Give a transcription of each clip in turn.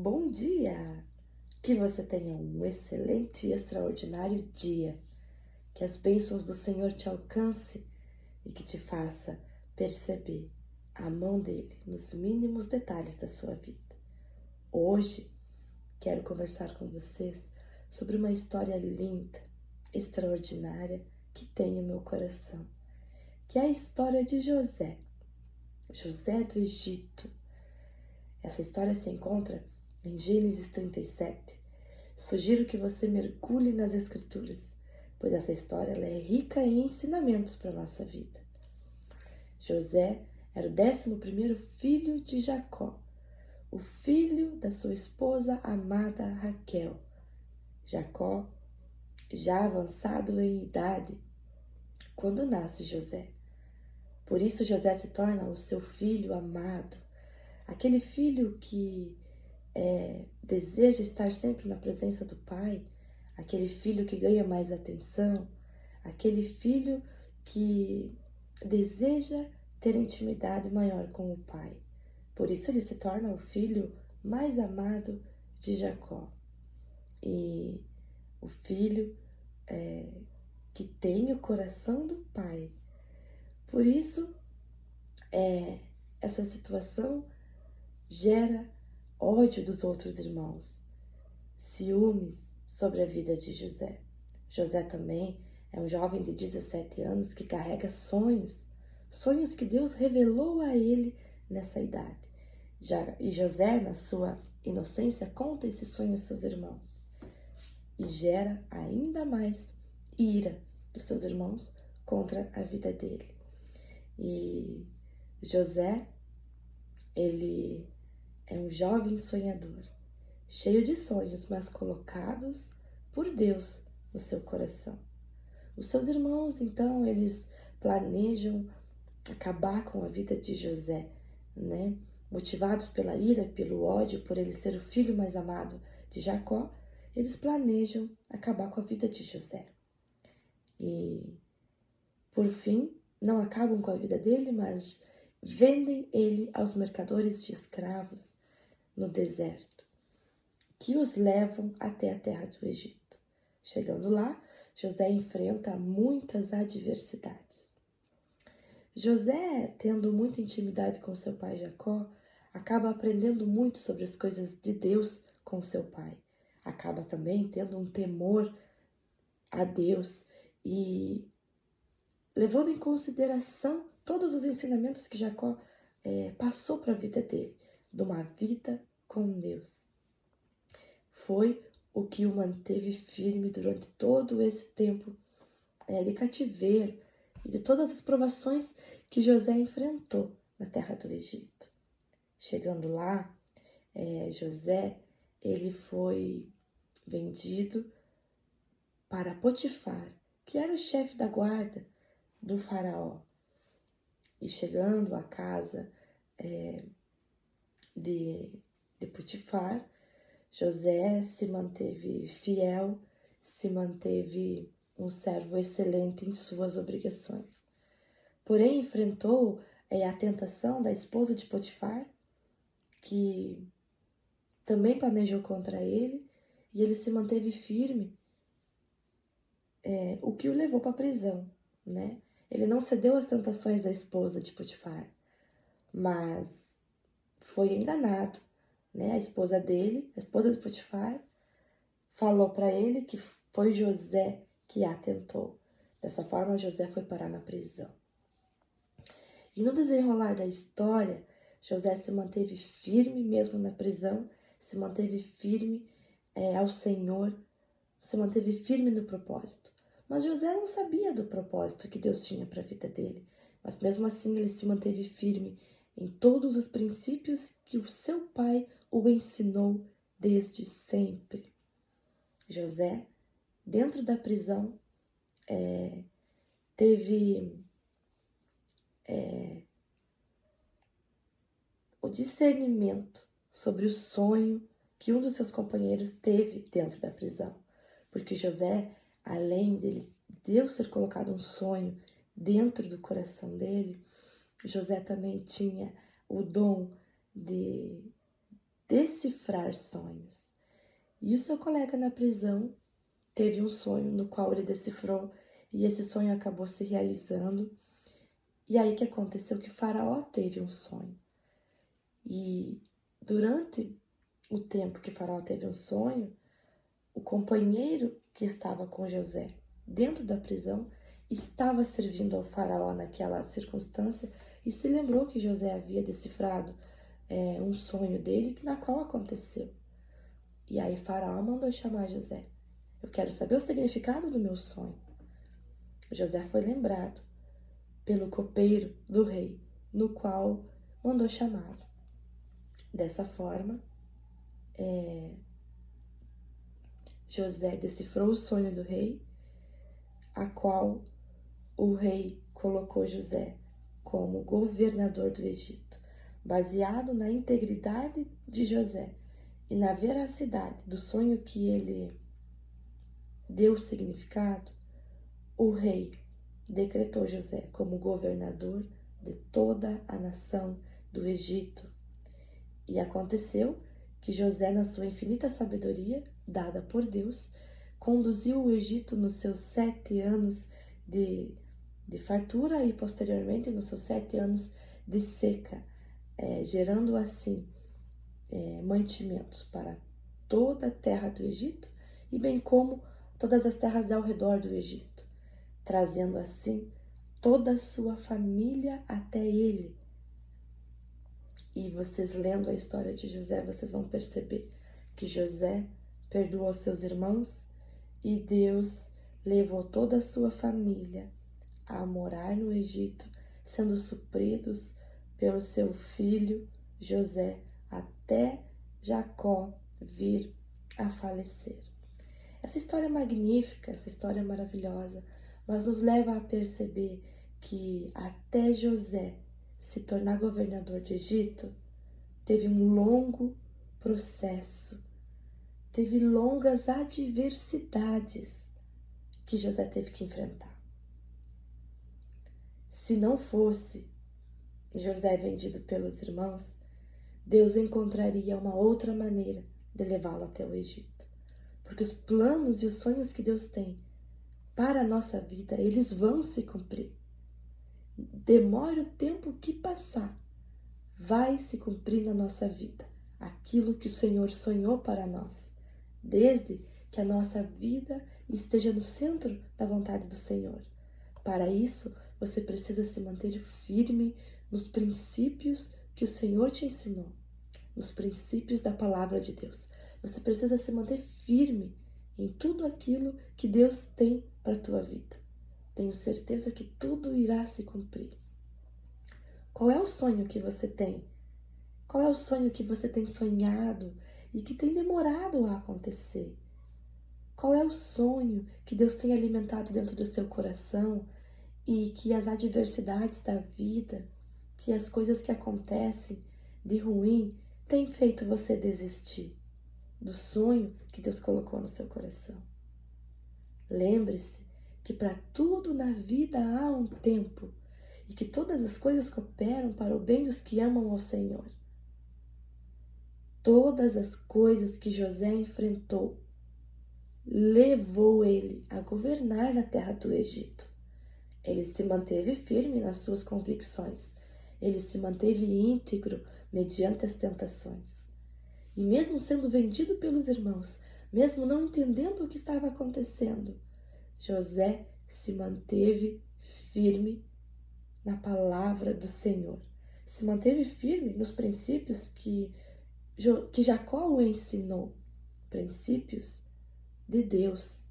Bom dia! Que você tenha um excelente e extraordinário dia. Que as bênçãos do Senhor te alcance e que te faça perceber a mão dele nos mínimos detalhes da sua vida. Hoje quero conversar com vocês sobre uma história linda, extraordinária que tem no meu coração, que é a história de José. José do Egito. Essa história se encontra em Gênesis 37. Sugiro que você mergulhe nas Escrituras, pois essa história ela é rica em ensinamentos para a nossa vida. José era o 11º filho de Jacó, o filho da sua esposa amada Raquel. Jacó, já avançado em idade, quando nasce José. Por isso José se torna o seu filho amado, aquele filho que deseja estar sempre na presença do pai, aquele filho que ganha mais atenção, aquele filho que deseja ter intimidade maior com o pai. Por isso ele se torna o filho mais amado de Jacó. E o filho que tem o coração do pai. Por isso, essa situação gera ódio dos outros irmãos, ciúmes sobre a vida de José. José também é um jovem de 17 anos que carrega sonhos que Deus revelou a ele nessa idade. E José, na sua inocência, conta esses sonhos aos seus irmãos e gera ainda mais ira dos seus irmãos contra a vida dele. E José, ele é um jovem sonhador, cheio de sonhos, mas colocados por Deus no seu coração. Os seus irmãos, então, eles planejam acabar com a vida de José, né? Motivados pela ira, pelo ódio, por ele ser o filho mais amado de Jacó, eles planejam acabar com a vida de José. E, por fim, não acabam com a vida dele, mas vendem ele aos mercadores de escravos no deserto, que os levam até a terra do Egito. Chegando lá, José enfrenta muitas adversidades. José, tendo muita intimidade com seu pai Jacó, acaba aprendendo muito sobre as coisas de Deus com seu pai. Acaba também tendo um temor a Deus e levando em consideração todos os ensinamentos que Jacó passou para a vida dele, de uma vida com Deus. Foi o que o manteve firme durante todo esse tempo de cativeiro e de todas as provações que José enfrentou na terra do Egito. Chegando lá, José ele foi vendido para Potifar, que era o chefe da guarda do faraó. E chegando à casa de Potifar, José se manteve fiel, se manteve um servo excelente em suas obrigações. Porém, enfrentou a tentação da esposa de Potifar, que também planejou contra ele, e ele se manteve firme, o que o levou para a prisão, né? Ele não cedeu às tentações da esposa de Potifar, mas foi enganado, né? A esposa dele, a esposa de Potifar, falou para ele que foi José que a tentou. Dessa forma, José foi parar na prisão. E no desenrolar da história, José se manteve firme mesmo na prisão, se manteve firme ao Senhor, se manteve firme no propósito. Mas José não sabia do propósito que Deus tinha para a vida dele. Mas mesmo assim ele se manteve firme em todos os princípios que o seu pai o ensinou desde sempre. José, dentro da prisão, teve o discernimento sobre o sonho que um dos seus companheiros teve dentro da prisão. Porque José, além de Deus ter colocado um sonho dentro do coração dele, José também tinha o dom de decifrar sonhos. E o seu colega na prisão teve um sonho no qual ele decifrou e esse sonho acabou se realizando. E aí que aconteceu que Faraó teve um sonho. E durante o tempo que Faraó teve um sonho, o companheiro que estava com José dentro da prisão estava servindo ao Faraó naquela circunstância e se lembrou que José havia decifrado um sonho dele, na qual aconteceu. E aí Faraó mandou chamar José. Eu quero saber o significado do meu sonho. José foi lembrado pelo copeiro do rei, no qual mandou chamá-lo. Dessa forma, José decifrou o sonho do rei, a qual o rei colocou José como governador do Egito. Baseado na integridade de José e na veracidade do sonho que ele deu significado, o rei decretou José como governador de toda a nação do Egito. E aconteceu que José, na sua infinita sabedoria, dada por Deus, conduziu o Egito nos seus 7 anos de fartura e posteriormente nos seus 7 anos de seca, gerando assim mantimentos para toda a terra do Egito e bem como todas as terras ao redor do Egito, trazendo assim toda a sua família até ele. E vocês lendo a história de José, vocês vão perceber que José perdoou seus irmãos e Deus levou toda a sua família a morar no Egito, sendo supridos pelo seu filho José até Jacó vir a falecer. Essa história é magnífica, essa história é maravilhosa, mas nos leva a perceber que até José se tornar governador do Egito, teve um longo processo, teve longas adversidades que José teve que enfrentar. Se não fosse José vendido pelos irmãos, Deus encontraria uma outra maneira de levá-lo até o Egito. Porque os planos e os sonhos que Deus tem para a nossa vida, eles vão se cumprir. Demore o tempo que passar, vai se cumprir na nossa vida aquilo que o Senhor sonhou para nós, desde que a nossa vida esteja no centro da vontade do Senhor. Para isso, você precisa se manter firme nos princípios que o Senhor te ensinou, nos princípios da palavra de Deus. Você precisa se manter firme em tudo aquilo que Deus tem para a tua vida. Tenho certeza que tudo irá se cumprir. Qual é o sonho que você tem? Qual é o sonho que você tem sonhado e que tem demorado a acontecer? Qual é o sonho que Deus tem alimentado dentro do seu coração e que as adversidades da vida, que as coisas que acontecem de ruim, têm feito você desistir do sonho que Deus colocou no seu coração? Lembre-se que para tudo na vida há um tempo e que todas as coisas cooperam para o bem dos que amam ao Senhor. Todas as coisas que José enfrentou levou ele a governar na terra do Egito. Ele se manteve firme nas suas convicções. Ele se manteve íntegro mediante as tentações. E mesmo sendo vendido pelos irmãos, mesmo não entendendo o que estava acontecendo, José se manteve firme na palavra do Senhor. Se manteve firme nos princípios que Jacó o ensinou, princípios de Deus.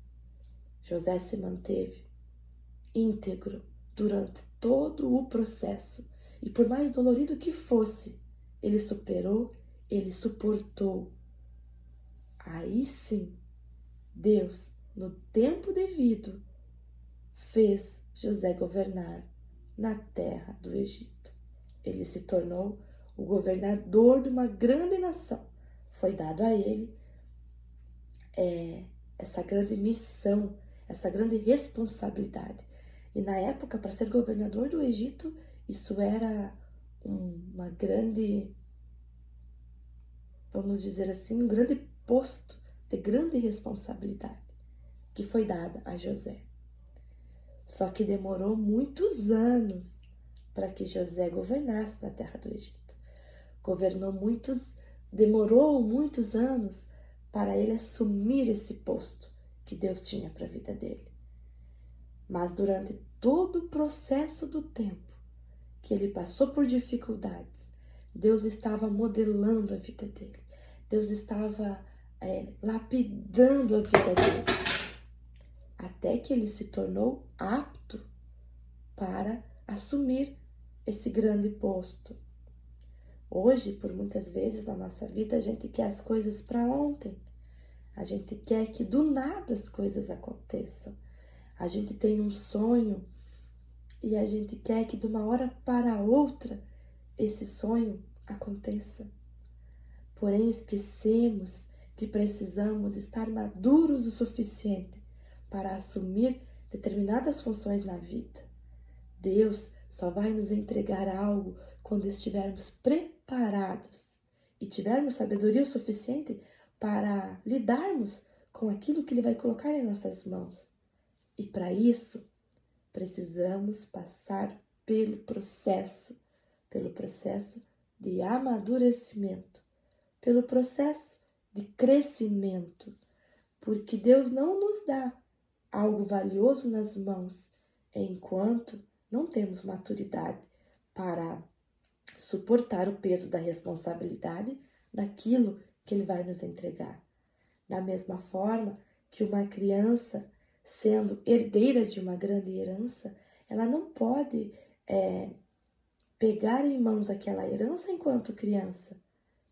José se manteve íntegro durante todo o processo e por mais dolorido que fosse, ele superou, ele suportou. Aí sim, Deus, no tempo devido, fez José governar na terra do Egito. Ele se tornou o governador de uma grande nação. Foi dado a ele essa grande missão, essa grande responsabilidade. E na época, para ser governador do Egito, isso era uma grande vamos dizer assim, um grande posto de grande responsabilidade que foi dada a José. Só que demorou muitos anos para que José governasse na terra do Egito. Demorou muitos anos para ele assumir esse posto que Deus tinha para a vida dele. Mas durante todo o processo do tempo que ele passou por dificuldades, Deus estava modelando a vida dele. Deus estava lapidando a vida dele. Até que ele se tornou apto para assumir esse grande posto. Hoje, por muitas vezes na nossa vida, a gente quer as coisas para ontem. A gente quer que do nada as coisas aconteçam. A gente tem um sonho e a gente quer que de uma hora para outra esse sonho aconteça. Porém, esquecemos que precisamos estar maduros o suficiente para assumir determinadas funções na vida. Deus só vai nos entregar algo quando estivermos preparados e tivermos sabedoria o suficiente para lidarmos com aquilo que Ele vai colocar em nossas mãos. E para isso, precisamos passar pelo processo de amadurecimento, pelo processo de crescimento, porque Deus não nos dá algo valioso nas mãos enquanto não temos maturidade para suportar o peso da responsabilidade daquilo que Ele vai nos entregar. Da mesma forma que uma criança, sendo herdeira de uma grande herança, ela não pode pegar em mãos aquela herança enquanto criança,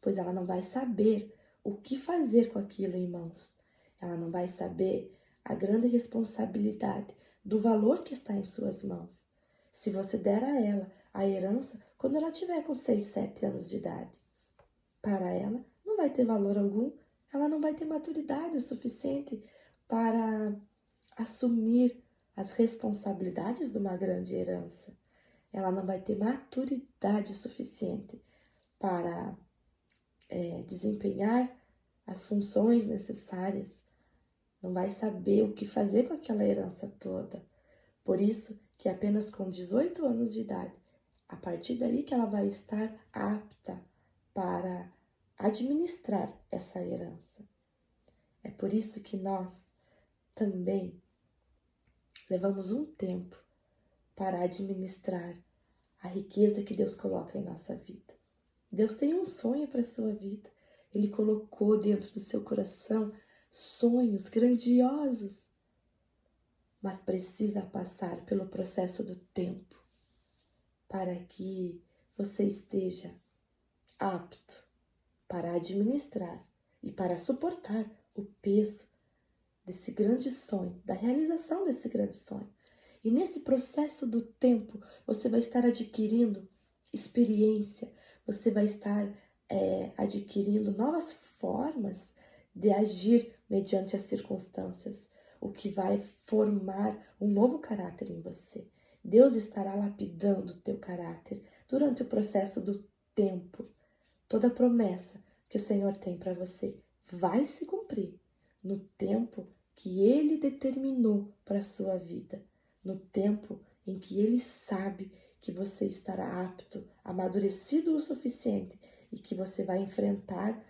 pois ela não vai saber o que fazer com aquilo em mãos. Ela não vai saber a grande responsabilidade do valor que está em suas mãos. Se você der a ela a herança quando ela tiver com 6, 7 anos de idade, para ela não vai ter valor algum, ela não vai ter maturidade o suficiente para assumir as responsabilidades de uma grande herança. Ela não vai ter maturidade suficiente para desempenhar as funções necessárias. Não vai saber o que fazer com aquela herança toda. Por isso que apenas com 18 anos de idade, a partir daí que ela vai estar apta para administrar essa herança. É por isso que nós também levamos um tempo para administrar a riqueza que Deus coloca em nossa vida. Deus tem um sonho para a sua vida. Ele colocou dentro do seu coração sonhos grandiosos, mas precisa passar pelo processo do tempo para que você esteja apto para administrar e para suportar o peso desse grande sonho, da realização desse grande sonho. E nesse processo do tempo, você vai estar adquirindo experiência, você vai estar adquirindo novas formas de agir mediante as circunstâncias, o que vai formar um novo caráter em você. Deus estará lapidando o teu caráter durante o processo do tempo. Toda promessa que o Senhor tem para você vai se cumprir no tempo que Ele determinou para a sua vida, no tempo em que Ele sabe que você estará apto, amadurecido o suficiente e que você vai enfrentar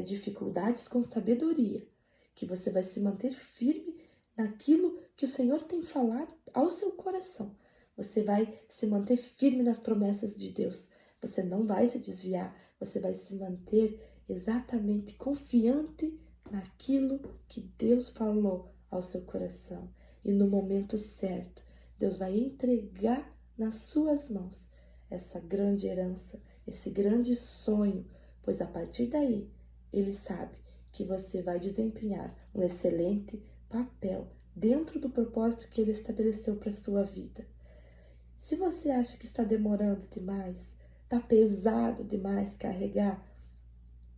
dificuldades com sabedoria, que você vai se manter firme naquilo que o Senhor tem falado ao seu coração. Você vai se manter firme nas promessas de Deus. Você não vai se desviar, você vai se manter exatamente confiante naquilo que Deus falou ao seu coração. E no momento certo, Deus vai entregar nas suas mãos essa grande herança, esse grande sonho, pois a partir daí, Ele sabe que você vai desempenhar um excelente papel dentro do propósito que Ele estabeleceu para a sua vida. Se você acha que está demorando demais, está pesado demais carregar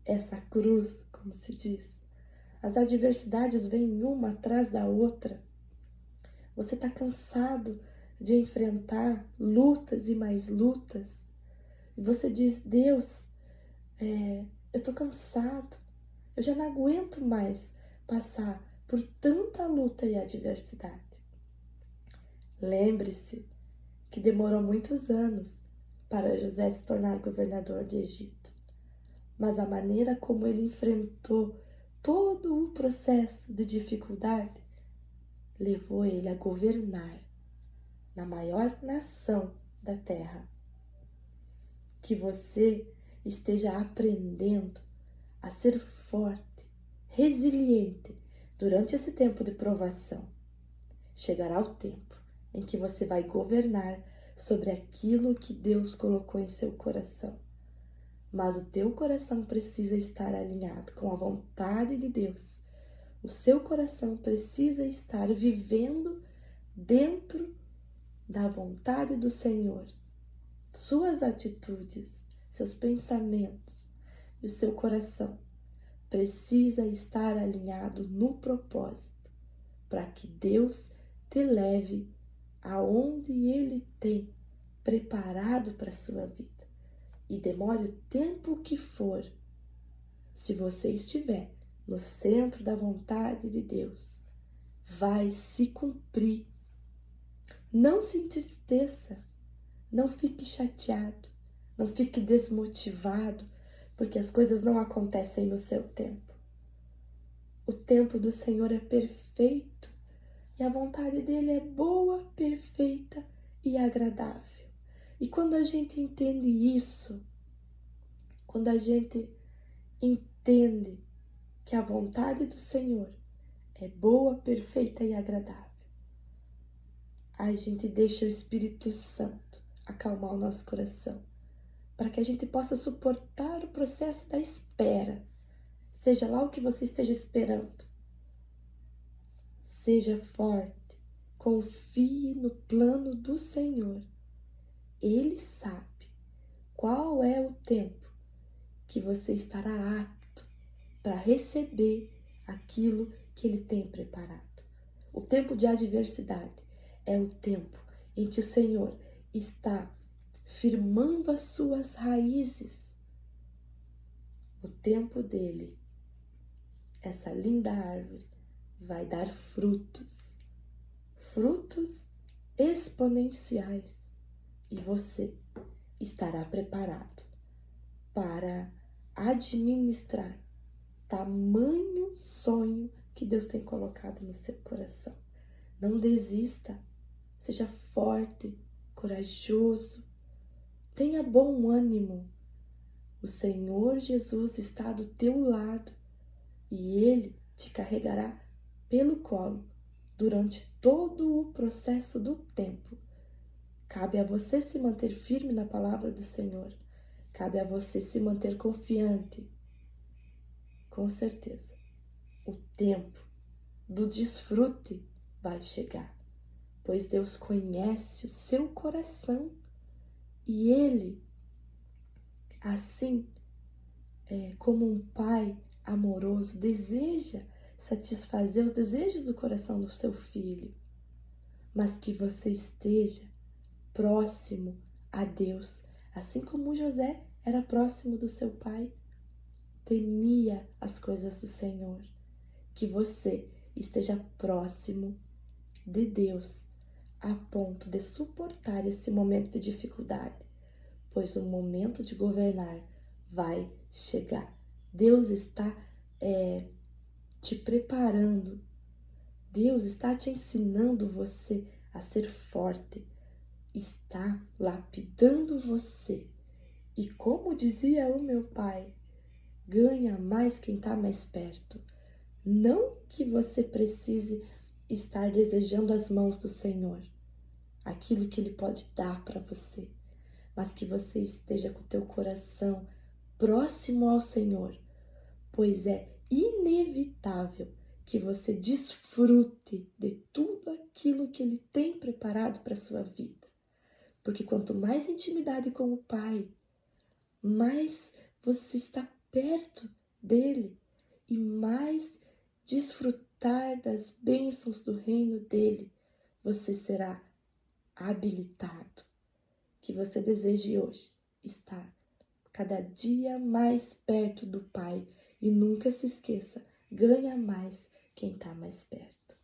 essa cruz, como se diz, as adversidades vêm uma atrás da outra. Você está cansado de enfrentar lutas e mais lutas. E você diz, Deus, eu tô cansado, eu já não aguento mais passar por tanta luta e adversidade. Lembre-se que demorou muitos anos para José se tornar governador do Egito, mas a maneira como ele enfrentou todo o processo de dificuldade levou ele a governar na maior nação da terra. Que você esteja aprendendo a ser forte, resiliente durante esse tempo de provação. Chegará o tempo em que você vai governar sobre aquilo que Deus colocou em seu coração. Mas o teu coração precisa estar alinhado com a vontade de Deus. O seu coração precisa estar vivendo dentro da vontade do Senhor. Suas atitudes, seus pensamentos e o seu coração precisa estar alinhado no propósito para que Deus te leve aonde Ele tem preparado para a sua vida. E demore o tempo que for, se você estiver no centro da vontade de Deus, vai se cumprir. Não se entristeça, não fique chateado, não fique desmotivado, porque as coisas não acontecem no seu tempo. O tempo do Senhor é perfeito e a vontade dele é boa, perfeita e agradável. E quando a gente entende isso, quando a gente entende que a vontade do Senhor é boa, perfeita e agradável, a gente deixa o Espírito Santo acalmar o nosso coração, para que a gente possa suportar o processo da espera, seja lá o que você esteja esperando. Seja forte, confie no plano do Senhor. Ele sabe qual é o tempo que você estará apto para receber aquilo que Ele tem preparado. O tempo de adversidade é o tempo em que o Senhor está firmando as suas raízes. O tempo dele, essa linda árvore vai dar frutos, frutos exponenciais, e você estará preparado para administrar tamanho sonho que Deus tem colocado no seu coração. Não desista, seja forte, corajoso, tenha bom ânimo. O Senhor Jesus está do teu lado e Ele te carregará pelo colo durante todo o processo do tempo. Cabe a você se manter firme na palavra do Senhor. Cabe a você se manter confiante. Com certeza, o tempo do desfrute vai chegar, pois Deus conhece o seu coração e Ele, assim como um pai amoroso, deseja satisfazer os desejos do coração do seu filho, mas que você esteja próximo a Deus, assim como José era próximo do seu pai, temia as coisas do Senhor. Que você esteja próximo de Deus, a ponto de suportar esse momento de dificuldade, pois o momento de governar vai chegar. Deus está te preparando, Deus está te ensinando você a ser forte, está lapidando você. E como dizia o meu pai, ganha mais quem está mais perto. Não que você precise estar desejando as mãos do Senhor, aquilo que Ele pode dar para você, mas que você esteja com o teu coração próximo ao Senhor, pois é inevitável que você desfrute de tudo aquilo que Ele tem preparado para a sua vida. Porque quanto mais intimidade com o Pai, mais você está perto dEle e mais desfrutar das bênçãos do reino dEle você será habilitado. Que você deseje hoje estar cada dia mais perto do Pai. E nunca se esqueça, ganha mais quem está mais perto.